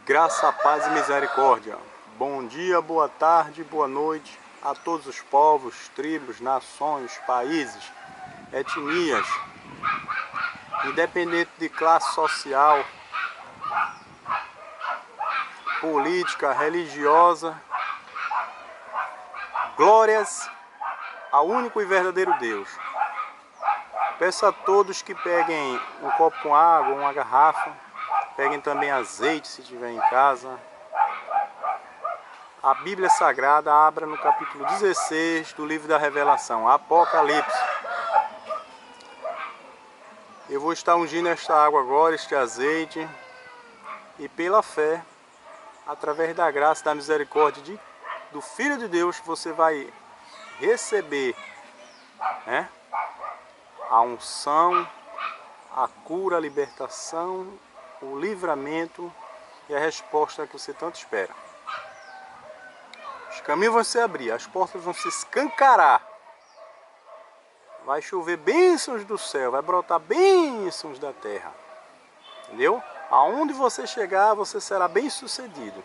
Graça, paz e misericórdia. Bom dia, boa tarde, boa noite a todos os povos, tribos, nações, países, etnias, independente de classe social, política, religiosa. Glórias ao único e verdadeiro Deus. Peço a todos que peguem um copo com água, uma garrafa, peguem também azeite se tiver em casa. A Bíblia Sagrada, abra no capítulo 16 do livro da Revelação, Apocalipse. Eu vou estar ungindo esta água agora, este azeite, e pela fé, através da graça e da misericórdia do Filho de Deus, você vai receber, né, a unção, a cura, a libertação, o livramento e a resposta que você tanto espera. Os caminhos vão se abrir, as portas vão se escancarar. Vai chover bênçãos do céu, vai brotar bênçãos da terra. Entendeu? Aonde você chegar, você será bem sucedido.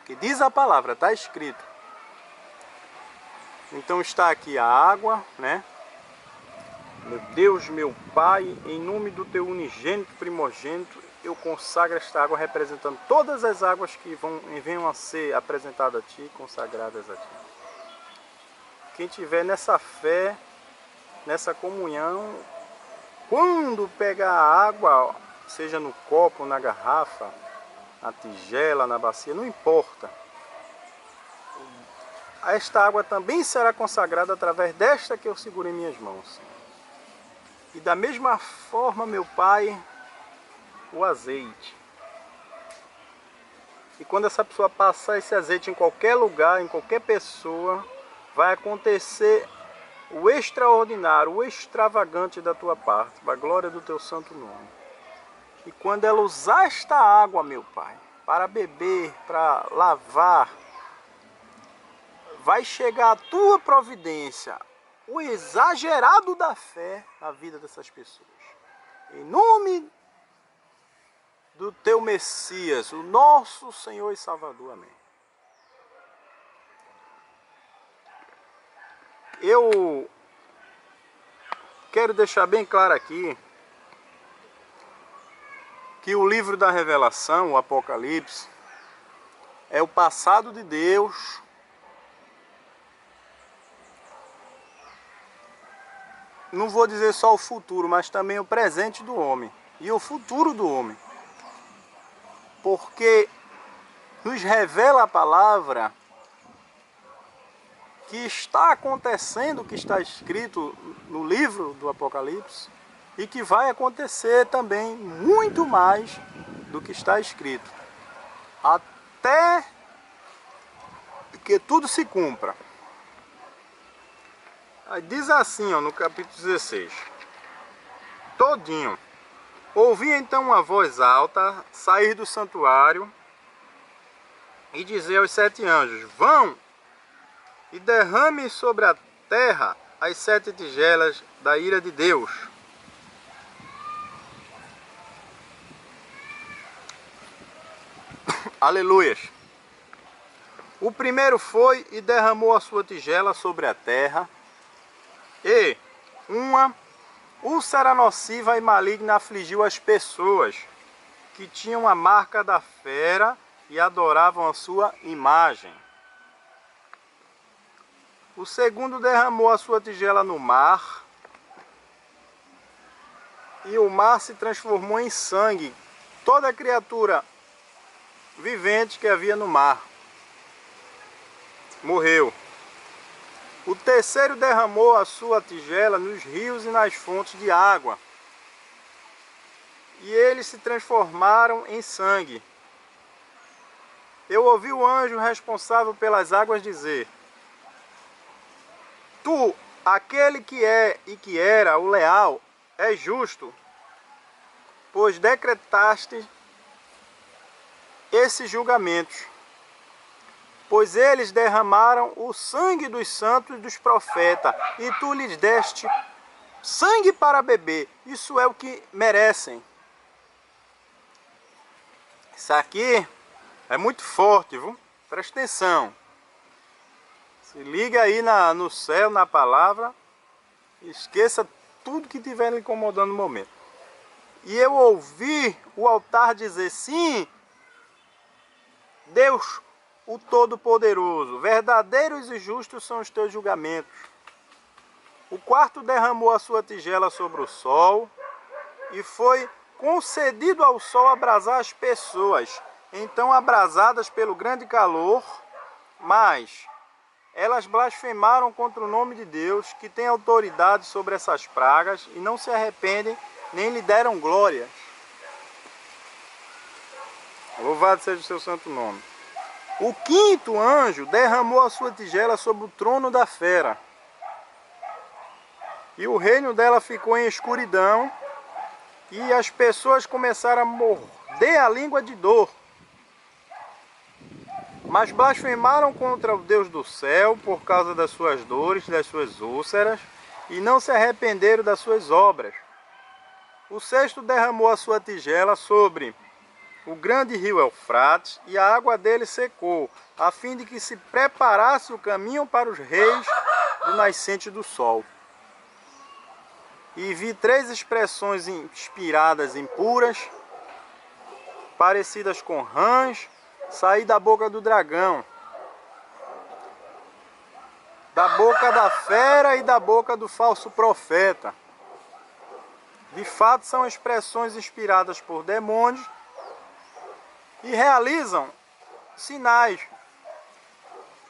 Que diz a palavra, está escrito. Então está aqui a água, né? Meu Deus, meu Pai, em nome do teu unigênito primogênito, eu consagro esta água representando todas as águas que venham a ser apresentadas a Ti, consagradas a Ti. Quem tiver nessa fé, nessa comunhão, quando pegar a água, seja no copo, na garrafa, na tigela, na bacia, não importa. Esta água também será consagrada através desta que eu seguro em minhas mãos. E da mesma forma, meu Pai, o azeite. E quando essa pessoa passar esse azeite em qualquer lugar, em qualquer pessoa, vai acontecer o extraordinário, o extravagante da tua parte, para a glória do teu santo nome. E quando ela usar esta água, meu Pai, para beber, para lavar, vai chegar a tua providência, o exagerado da fé na vida dessas pessoas. Em nome do teu Messias, o nosso Senhor e Salvador. Amém. Eu quero deixar bem claro aqui que o livro da Revelação, o Apocalipse, é o passado de Deus não vou dizer só o futuro, mas também o presente do homem e o futuro do homem. Porque nos revela a palavra que está acontecendo o que está escrito no livro do Apocalipse e que vai acontecer também muito mais do que está escrito, até que tudo se cumpra. Aí diz assim, ó, no capítulo 16, todinho: ouvi então uma voz alta sair do santuário e dizer aos 7 anjos: vão e derrame sobre a terra as 7 tigelas da ira de Deus. Aleluias. O primeiro foi e derramou a sua tigela sobre a terra, e uma úlcera nociva e maligna afligiu as pessoas que tinham a marca da fera e adoravam a sua imagem. O segundo derramou a sua tigela no mar, e o mar se transformou em sangue, toda criatura vivente que havia no mar morreu. O terceiro derramou a sua tigela nos rios e nas fontes de água, e eles se transformaram em sangue. Eu ouvi o anjo responsável pelas águas dizer: tu, aquele que é e que era o leal, é justo, pois decretaste esses julgamentos. Pois eles derramaram o sangue dos santos e dos profetas, e tu lhes deste sangue para beber. Isso é o que merecem. Isso aqui é muito forte, viu? Presta atenção. Se liga aí no céu, na palavra. Esqueça tudo que estiver lhe incomodando no momento. E eu ouvi o altar dizer: sim, Deus, o Todo-Poderoso, verdadeiros e justos são os teus julgamentos. O quarto derramou a sua tigela sobre o sol, e foi concedido ao sol abrasar as pessoas, então abrasadas pelo grande calor, mas elas blasfemaram contra o nome de Deus, que tem autoridade sobre essas pragas, e não se arrependem, nem lhe deram glória. Louvado seja o seu santo nome. O quinto anjo derramou a sua tigela sobre o trono da fera, e o reino dela ficou em escuridão, e as pessoas começaram a morder a língua de dor. Mas blasfemaram contra o Deus do céu por causa das suas dores, das suas úlceras, e não se arrependeram das suas obras. O sexto derramou a sua tigela sobre o grande rio Eufrates, e a água dele secou, a fim de que se preparasse o caminho para os reis do nascente do sol. E vi três expressões inspiradas impuras, parecidas com rãs, sair da boca do dragão, da boca da fera e da boca do falso profeta. De fato, são expressões inspiradas por demônios e realizam sinais.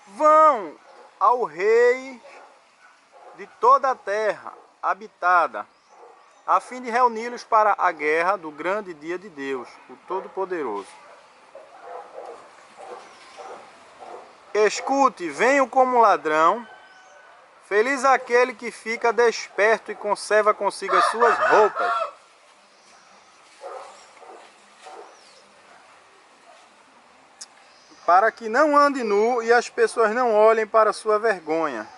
Vão ao rei de toda a terra habitada, a fim de reuni-los para a guerra do grande dia de Deus, o Todo-Poderoso. Escute, venho como ladrão, feliz aquele que fica desperto e conserva consigo as suas roupas. Para que não ande nu e as pessoas não olhem para sua vergonha.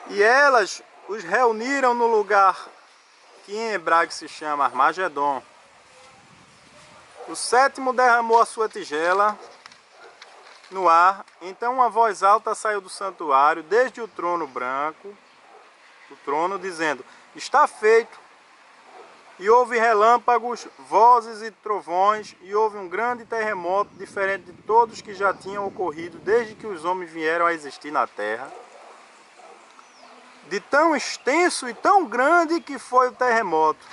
E elas os reuniram no lugar que em hebraico se chama Armagedon. O sétimo derramou a sua tigela no ar, então uma voz alta saiu do santuário, desde o trono branco, do trono, dizendo: está feito. E houve relâmpagos, vozes e trovões, e houve um grande terremoto, diferente de todos que já tinham ocorrido desde que os homens vieram a existir na terra. De tão extenso e tão grande que foi o terremoto.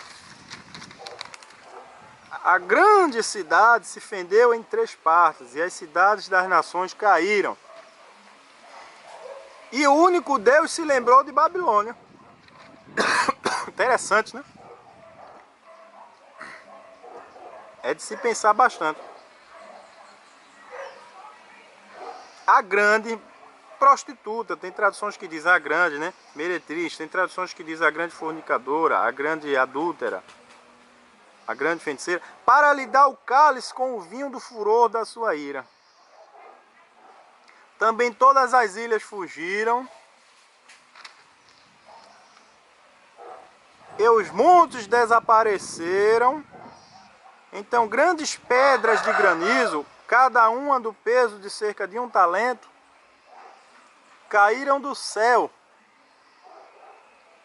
A grande cidade se fendeu em 3 partes, e as cidades das nações caíram. E o único Deus se lembrou de Babilônia. Interessante, né? É de se pensar bastante. A grande prostituta, tem traduções que dizem a grande, né? Meretriz, tem traduções que dizem a grande fornicadora, a grande adúltera, a grande feiticeira, para lhe dar o cálice com o vinho do furor da sua ira. Também todas as ilhas fugiram, e os montes desapareceram. Então grandes pedras de granizo, cada uma do peso de cerca de 1 talento, caíram do céu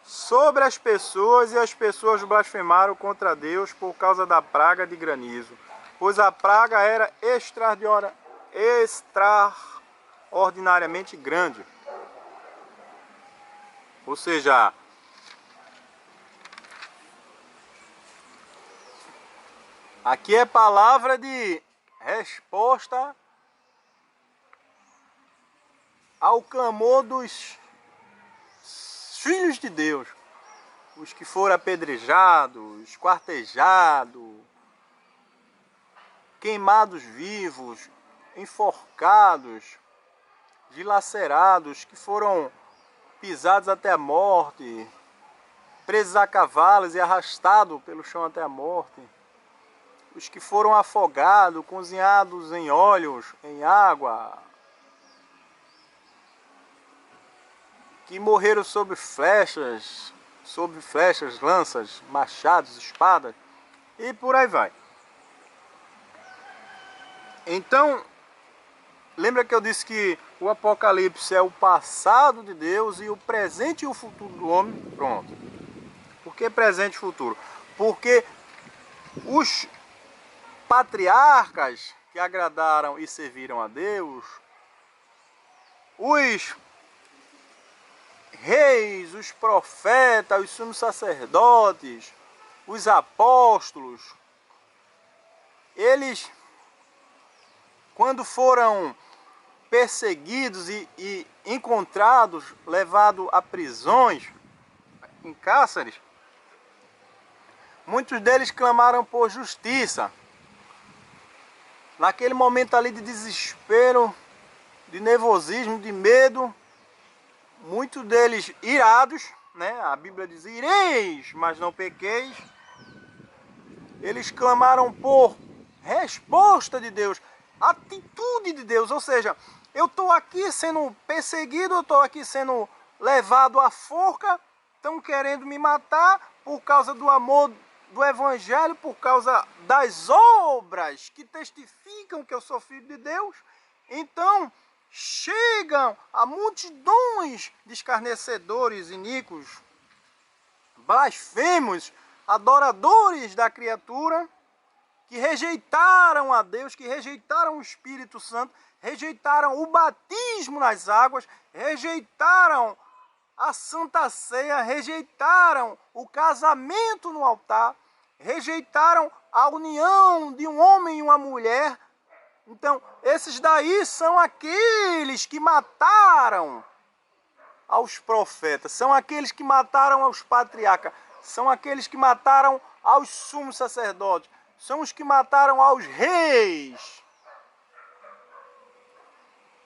sobre as pessoas, e as pessoas blasfemaram contra Deus por causa da praga de granizo, pois a praga era extraordinariamente grande. Ou seja, aqui é palavra de resposta ao clamor dos filhos de Deus, os que foram apedrejados, esquartejados, queimados vivos, enforcados, dilacerados, que foram pisados até a morte, presos a cavalos e arrastados pelo chão até a morte, os que foram afogados, cozinhados em óleos, em água, que morreram sob flechas, lanças, machados, espadas, e por aí vai. Então, lembra que eu disse que o Apocalipse é o passado de Deus e o presente e o futuro do homem? Pronto. Por que presente e futuro? Porque os patriarcas que agradaram e serviram a Deus, os reis, os profetas, os sumos sacerdotes, os apóstolos, eles, quando foram perseguidos e encontrados, levados a prisões, em cárceres, muitos deles clamaram por justiça. Naquele momento ali de desespero, de nervosismo, de medo, muitos deles irados, né? A Bíblia diz: ireis, mas não pequeis. Eles clamaram por resposta de Deus, atitude de Deus. Ou seja, eu estou aqui sendo perseguido, eu estou aqui sendo levado à forca, estão querendo me matar por causa do amor do Evangelho, por causa das obras que testificam que eu sou filho de Deus. Então chegam a multidões de escarnecedores, iníquos, blasfemos, adoradores da criatura, que rejeitaram a Deus, que rejeitaram o Espírito Santo, rejeitaram o batismo nas águas, rejeitaram a Santa Ceia, rejeitaram o casamento no altar, rejeitaram a união de um homem e uma mulher. Então, esses daí são aqueles que mataram aos profetas, são aqueles que mataram aos patriarcas, são aqueles que mataram aos sumos sacerdotes, são os que mataram aos reis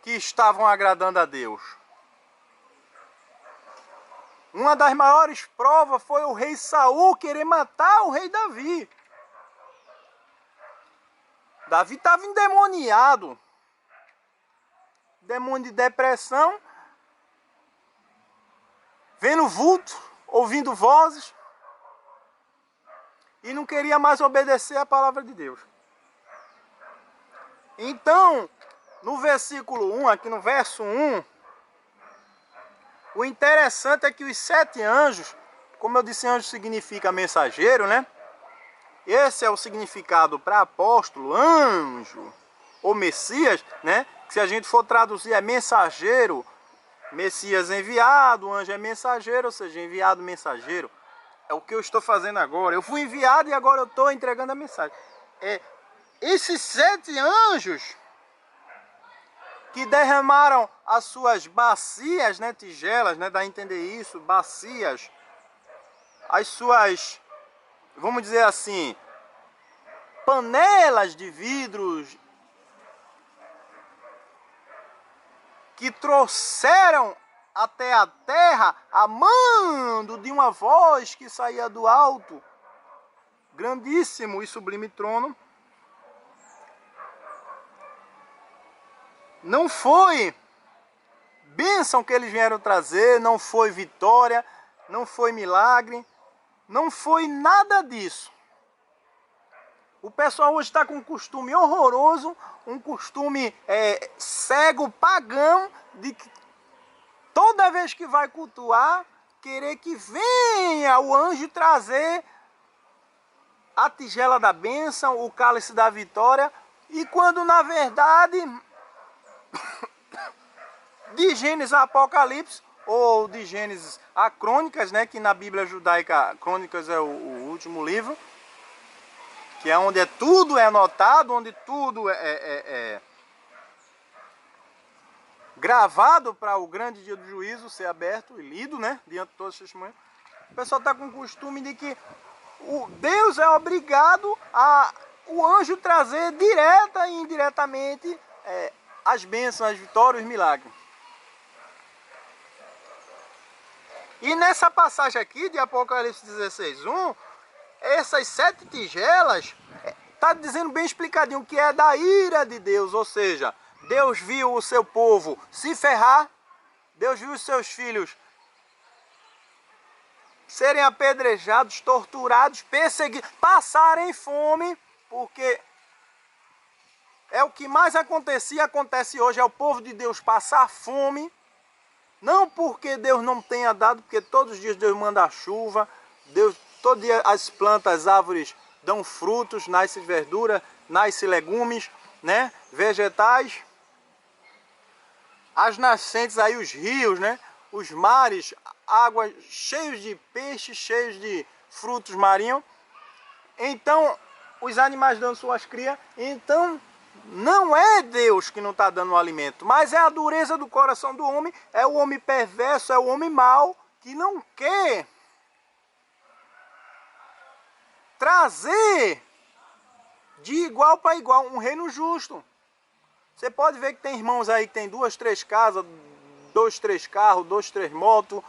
que estavam agradando a Deus. Uma das maiores provas foi o rei Saul querer matar o rei Davi. Davi estava endemoniado, demônio de depressão, vendo vulto, ouvindo vozes, e não queria mais obedecer a palavra de Deus. Então, no versículo 1, aqui no verso 1, o interessante é que os 7 anjos, como eu disse, anjo significa mensageiro, né? Esse é o significado para apóstolo, anjo, ou Messias, né? Se a gente for traduzir, é mensageiro, Messias enviado, anjo é mensageiro, ou seja, enviado, mensageiro. É o que eu estou fazendo agora. Eu fui enviado e agora eu estou entregando a mensagem. Esses 7 anjos que derramaram as suas bacias, né, tigelas, né, dá a entender isso, bacias, as suas, vamos dizer assim, panelas de vidros, que trouxeram até a terra a mando de uma voz que saía do alto, grandíssimo e sublime trono. Não foi bênção que eles vieram trazer, não foi vitória, não foi milagre, não foi nada disso. O pessoal hoje está com um costume horroroso, um costume cego, pagão, de que toda vez que vai cultuar, querer que venha o anjo trazer a tigela da bênção, o cálice da vitória, e quando na verdade, de Gênesis a Apocalipse, ou de Gênesis a Crônicas, né, que na Bíblia judaica Crônicas é o último livro, que é onde tudo é anotado, onde tudo é gravado para o grande dia do juízo ser aberto e lido, né, diante de todas as testemunhas. O pessoal está com o costume de que Deus é obrigado a o anjo trazer direta e indiretamente as bênçãos, as vitórias, os milagres. E nessa passagem aqui de Apocalipse 16:1, essas 7 tigelas, está dizendo bem explicadinho que é da ira de Deus, ou seja, Deus viu o seu povo se ferrar, Deus viu os seus filhos serem apedrejados, torturados, perseguidos, passarem fome, porque É o que mais acontecia, acontece hoje, é o povo de Deus passar fome. Não porque Deus não tenha dado, porque todos os dias Deus manda a chuva, Deus, todo dia as plantas, as árvores dão frutos, nasce verdura, nasce legumes, né? Vegetais. As nascentes aí, os rios, né? Os mares, águas cheios de peixes, cheios de frutos marinhos. Então, os animais dando suas crias. Então, não é Deus que não está dando o alimento, mas é a dureza do coração do homem, é o homem perverso, é o homem mau, que não quer trazer de igual para igual um reino justo. Você pode ver que tem irmãos aí que tem 2, 3 casas, 2, 3 carros, 2, 3 motos,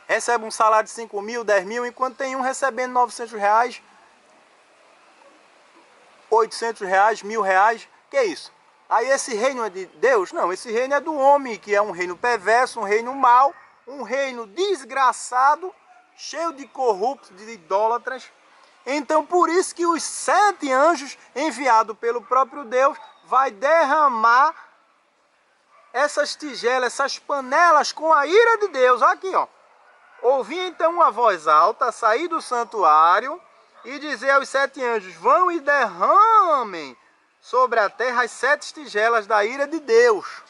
recebe um salário de 5 mil, 10 mil, enquanto tem um recebendo 900 reais, 800 reais, 1000 reais. Que é isso? Aí esse reino é de Deus? Não, esse reino é do homem, que é um reino perverso, um reino mau, um reino desgraçado, cheio de corruptos, de idólatras. Então por isso que os 7 anjos enviados pelo próprio Deus vai derramar essas tigelas, essas panelas com a ira de Deus. Aqui, ó. Ouvi então uma voz alta sair do santuário e dizer aos 7 anjos: vão e derramem sobre a terra as 7 tigelas da ira de Deus.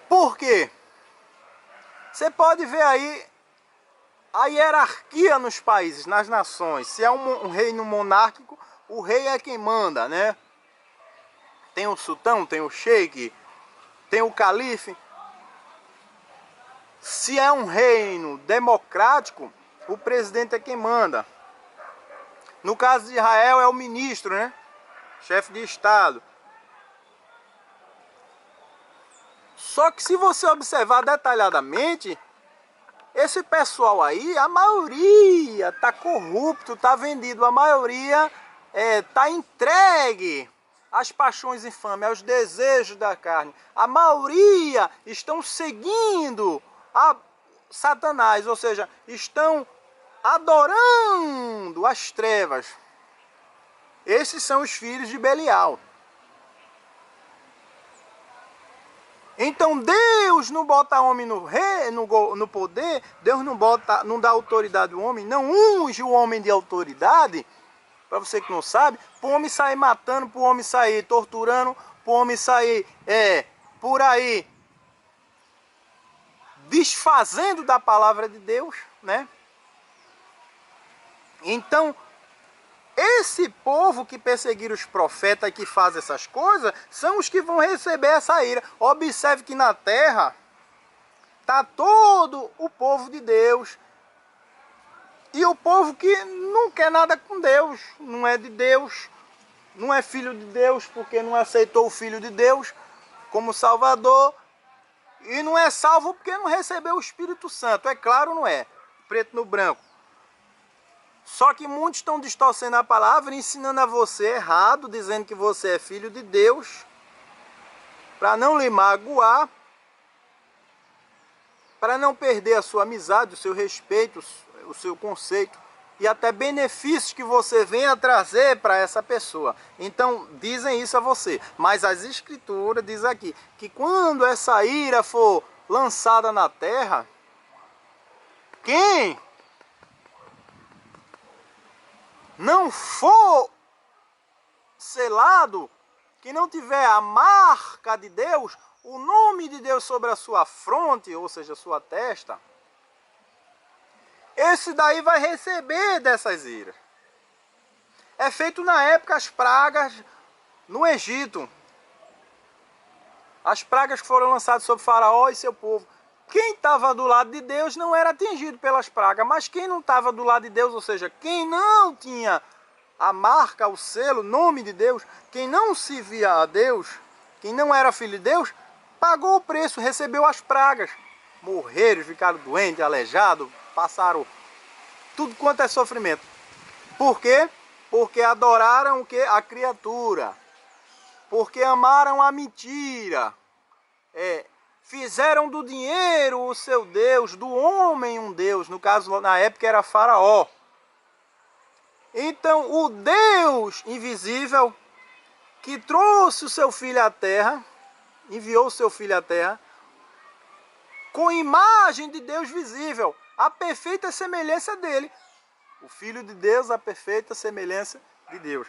Por quê? Você pode ver aí a hierarquia nos países, nas nações. Se é um reino monárquico, o rei é quem manda, né? Tem o sultão, tem o sheik, tem o calife. Se é um reino democrático, o presidente é quem manda. No caso de Israel é o ministro, né? Chefe de Estado. Só que se você observar detalhadamente, esse pessoal aí, a maioria está corrupto, está vendido, a maioria está entregue às paixões infames, aos desejos da carne. A maioria estão seguindo a Satanás, ou seja, estão adorando as trevas. Esses são os filhos de Belial. Então Deus não bota homem no poder, Deus não dá autoridade ao homem, não unge o homem de autoridade, para você que não sabe, para o homem sair matando, para o homem sair torturando, para o homem sair por aí desfazendo da palavra de Deus, né? Então, esse povo que perseguiram os profetas e que faz essas coisas, são os que vão receber essa ira. Observe que na terra está todo o povo de Deus. E o povo que não quer nada com Deus, não é de Deus, não é filho de Deus, porque não aceitou o Filho de Deus como Salvador. E não é salvo porque não recebeu o Espírito Santo. É claro, não é? Preto no branco. Só que muitos estão distorcendo a palavra, ensinando a você errado, dizendo que você é filho de Deus, para não lhe magoar, para não perder a sua amizade, o seu respeito, o seu conceito e até benefícios que você venha trazer para essa pessoa. Então dizem isso a você, mas as escrituras dizem aqui que quando essa ira for lançada na terra, quem não for selado, que não tiver a marca de Deus, o nome de Deus sobre a sua fronte, ou seja, a sua testa, esse daí vai receber dessas iras. É feito na época as pragas no Egito. As pragas que foram lançadas sobre Faraó e seu povo. Quem estava do lado de Deus não era atingido pelas pragas, mas quem não estava do lado de Deus, ou seja, quem não tinha a marca, o selo, o nome de Deus, quem não se via a Deus, quem não era filho de Deus, pagou o preço, recebeu as pragas. Morreram, ficaram doentes, aleijados, passaram tudo quanto é sofrimento. Por quê? Porque adoraram o quê? A criatura. Porque amaram a mentira. Fizeram do dinheiro o seu Deus, do homem um Deus. No caso, na época era Faraó. Então o Deus invisível que trouxe o seu filho à terra, enviou o seu filho à terra, com imagem de Deus visível, a perfeita semelhança dele. O Filho de Deus, a perfeita semelhança de Deus.